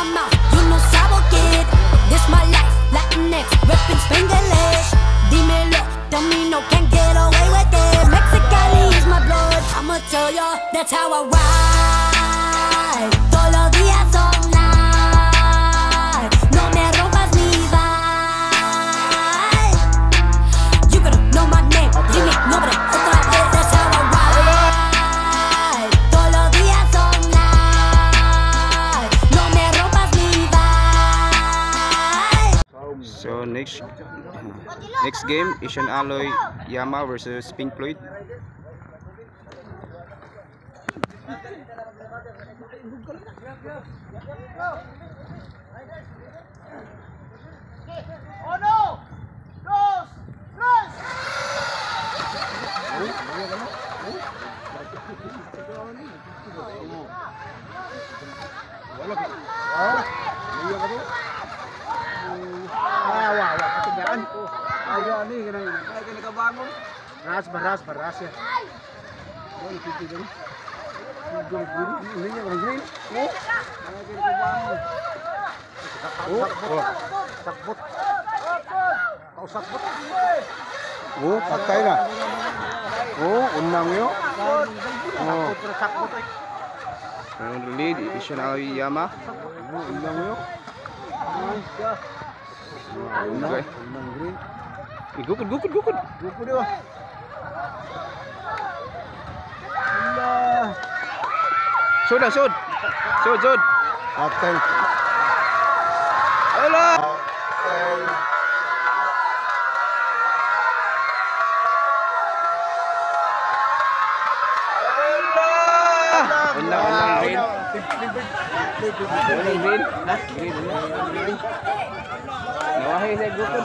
my mouth, you know sabo kid. This my life, Latinx, reppin' Spanglish. Dímelo, tell me no, can't get away with it. Mexicali is my blood, I'ma tell ya, that's how I ride. Todos los días son live, no me rompas mi vibe. You better know my name, dime nombre otra vez, that's how I ride. Todos los días son live, no me rompas mi vibe. So next game, Asian Alloy YAMMA versus Pink Floyd. Oh no! Dos! Tres! Beras ya. Oh, patay na. Oh, unang yo. Oh, The lead, Asian Alloy YAMMA. unang yo. Okay. Gukod. Gukod yo. Sud. Patay. Ala! Green. Nawahi sa gukod.